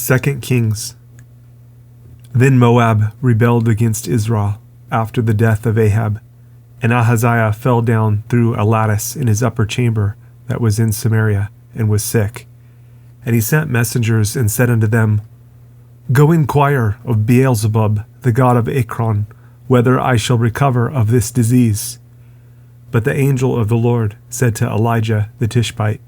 2 Kings. Then Moab rebelled against Israel after the death of Ahab, and Ahaziah fell down through a lattice in his upper chamber that was in Samaria, and was sick. And he sent messengers and said unto them, Go inquire of Beelzebub, the god of Ekron, whether I shall recover of this disease. But the angel of the Lord said to Elijah the Tishbite,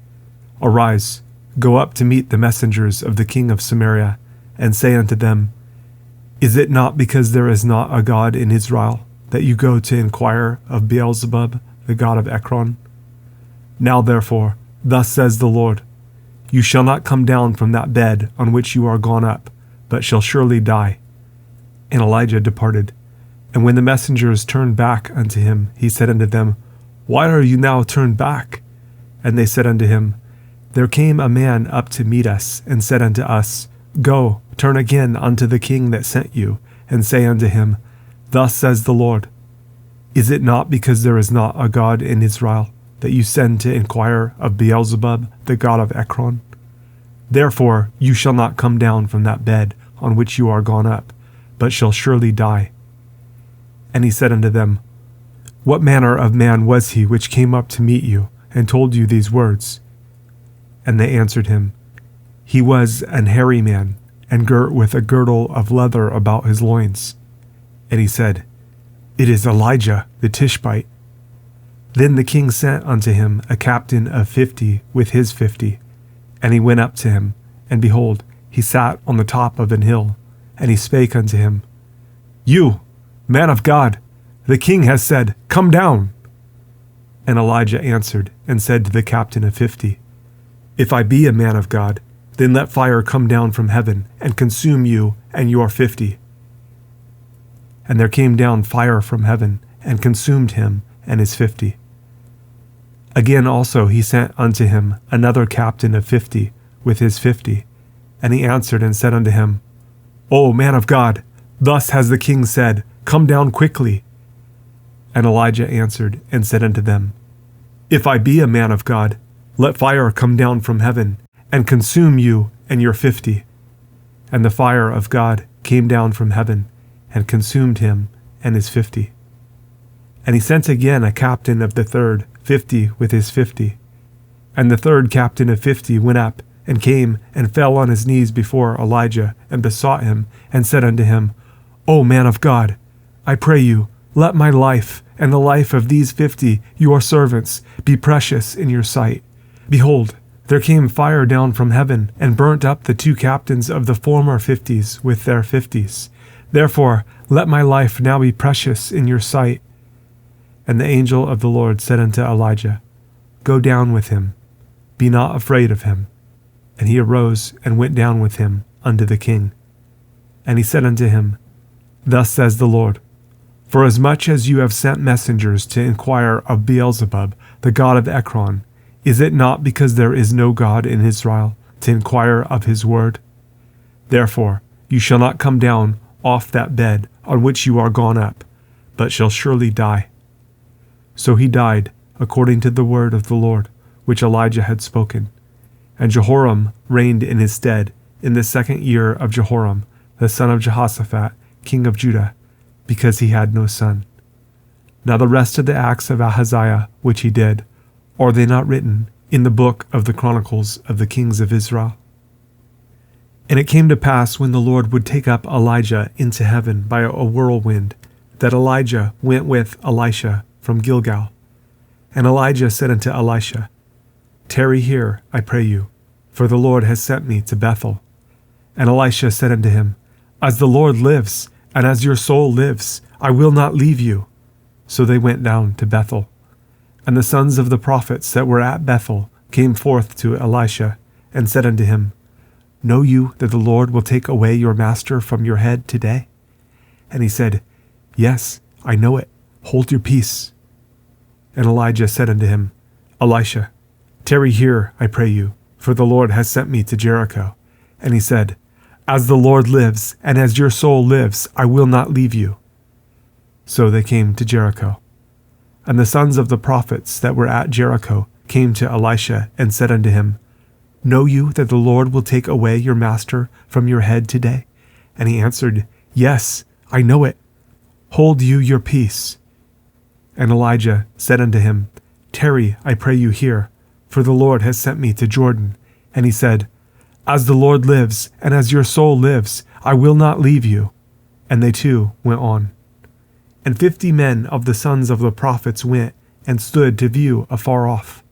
Arise, go up to meet the messengers of the king of Samaria, and say unto them, Is it not because there is not a God in Israel, that you go to inquire of Beelzebub, the god of Ekron? Now therefore, thus says the Lord, You shall not come down from that bed on which you are gone up, but shall surely die. And Elijah departed. And when the messengers turned back unto him, he said unto them, Why are you now turned back? And they said unto him, There came a man up to meet us, and said unto us, Go, turn again unto the king that sent you, and say unto him, Thus says the Lord, Is it not because there is not a God in Israel, that you send to inquire of Beelzebub, the god of Ekron? Therefore you shall not come down from that bed on which you are gone up, but shall surely die. And he said unto them, What manner of man was he which came up to meet you, and told you these words? And they answered him, He was an hairy man, and girt with a girdle of leather about his loins. And he said, It is Elijah the Tishbite. Then the king sent unto him a captain of 50 with his 50. And he went up to him, and behold, he sat on the top of an hill. And he spake unto him, You, man of God, the king has said, Come down. And Elijah answered and said to the captain of 50, If I be a man of God, then let fire come down from heaven, and consume you and your 50. And there came down fire from heaven, and consumed him and his 50. Again also he sent unto him another captain of 50 with his 50. And he answered and said unto him, O man of God, thus has the king said, Come down quickly. And Elijah answered and said unto them, If I be a man of God, let fire come down from heaven, and consume you and your 50. And the fire of God came down from heaven, and consumed him and his 50. And he sent again a captain of the third 50 with his 50. And the third captain of 50 went up, and came and fell on his knees before Elijah, and besought him, and said unto him, O man of God, I pray you, let my life and the life of these 50 your servants be precious in your sight. Behold, there came fire down from heaven, and burnt up the two captains of the former 50s with their 50s. Therefore let my life now be precious in your sight. And the angel of the Lord said unto Elijah, Go down with him, be not afraid of him. And he arose and went down with him unto the king. And he said unto him, Thus says the Lord, Forasmuch as you have sent messengers to inquire of Beelzebub, the god of Ekron, is it not because there is no God in Israel to inquire of his word? Therefore you shall not come down off that bed on which you are gone up, but shall surely die. So he died according to the word of the Lord, which Elijah had spoken. And Jehoram reigned in his stead in the 2nd year of Jehoram, the son of Jehoshaphat, king of Judah, because he had no son. Now the rest of the acts of Ahaziah which he did, are they not written in the book of the Chronicles of the kings of Israel? And it came to pass, when the Lord would take up Elijah into heaven by a whirlwind, that Elijah went with Elisha from Gilgal. And Elijah said unto Elisha, Tarry here, I pray you, for the Lord has sent me to Bethel. And Elisha said unto him, As the Lord lives, and as your soul lives, I will not leave you. So they went down to Bethel. And the sons of the prophets that were at Bethel came forth to Elisha, and said unto him, Know you that the Lord will take away your master from your head today? And he said, Yes, I know it. Hold your peace. And Elijah said unto him, Elisha, tarry here, I pray you, for the Lord has sent me to Jericho. And he said, As the Lord lives, and as your soul lives, I will not leave you. So they came to Jericho. And the sons of the prophets that were at Jericho came to Elisha, and said unto him, Know you that the Lord will take away your master from your head today? And he answered, Yes, I know it. Hold you your peace. And Elijah said unto him, Tarry, I pray you here, for the Lord has sent me to Jordan. And he said, As the Lord lives, and as your soul lives, I will not leave you. And they too went on. And 50 men of the sons of the prophets went and stood to view afar off.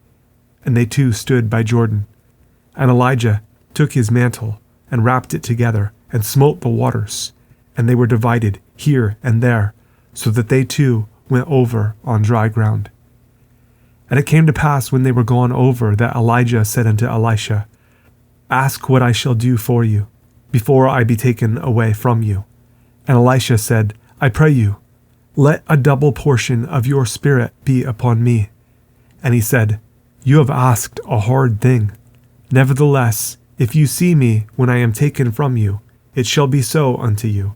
And they too stood by Jordan. And Elijah took his mantle, and wrapped it together, and smote the waters, and they were divided here and there, so that they too went over on dry ground. And it came to pass when they were gone over, that Elijah said unto Elisha, Ask what I shall do for you, before I be taken away from you. And Elisha said, I pray you, let a double portion of your spirit be upon me. And he said, You have asked a hard thing. Nevertheless, if you see me when I am taken from you, it shall be so unto you.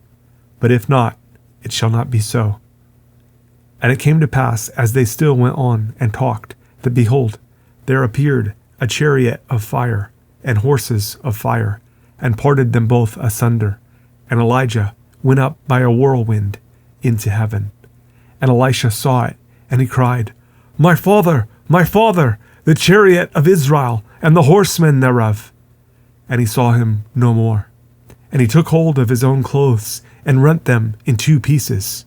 But if not, it shall not be so. And it came to pass, as they still went on and talked, that behold, there appeared a chariot of fire, and horses of fire, and parted them both asunder. And Elijah went up by a whirlwind into heaven. And Elisha saw it, and he cried, My father, the chariot of Israel, and the horsemen thereof. And he saw him no more. And he took hold of his own clothes, and rent them in 2 pieces.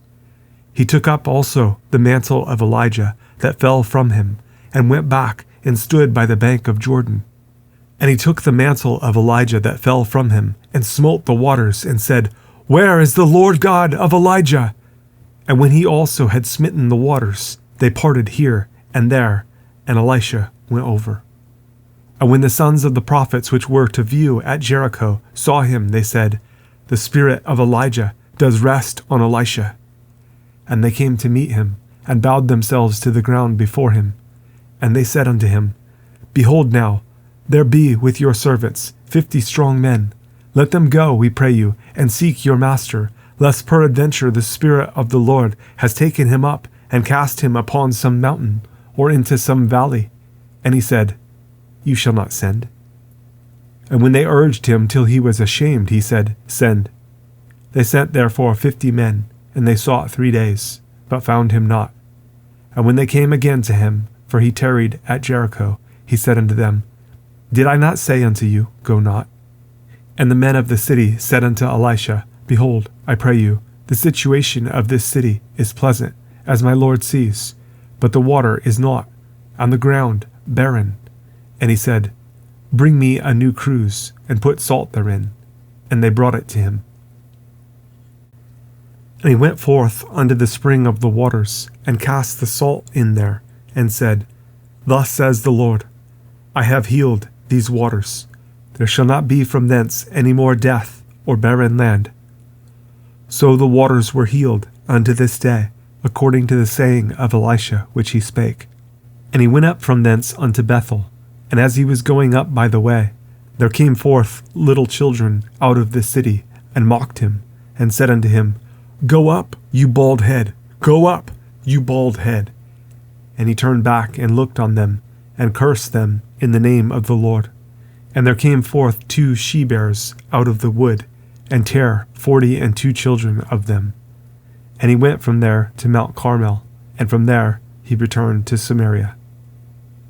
He took up also the mantle of Elijah that fell from him, and went back and stood by the bank of Jordan. And he took the mantle of Elijah that fell from him, and smote the waters, and said, Where is the Lord God of Elijah? And when he also had smitten the waters, they parted here and there, and Elisha went over. And when the sons of the prophets which were to view at Jericho saw him, they said, The spirit of Elijah does rest on Elisha. And they came to meet him, and bowed themselves to the ground before him. And they said unto him, Behold now, there be with your servants 50 strong men. Let them go, we pray you, and seek your master, lest peradventure the Spirit of the Lord has taken him up, and cast him upon some mountain, or into some valley. And he said, You shall not send. And when they urged him till he was ashamed, he said, Send. They sent therefore 50 men, and they sought 3 days, but found him not. And when they came again to him, for he tarried at Jericho, he said unto them, Did I not say unto you, Go not? And the men of the city said unto Elisha, Behold, I pray you, the situation of this city is pleasant, as my Lord sees, but the water is not, and the ground barren. And he said, Bring me a new cruse, and put salt therein. And they brought it to him. And he went forth unto the spring of the waters, and cast the salt in there, and said, Thus says the Lord, I have healed these waters. There shall not be from thence any more death or barren land. So the waters were healed unto this day, according to the saying of Elisha which he spake. And he went up from thence unto Bethel. And as he was going up by the way, there came forth little children out of the city, and mocked him, and said unto him, Go up, you bald head, go up, you bald head. And he turned back and looked on them, and cursed them in the name of the Lord. And there came forth 2 she-bears out of the wood, and tare 42 children of them. And he went from there to Mount Carmel, and from there he returned to Samaria.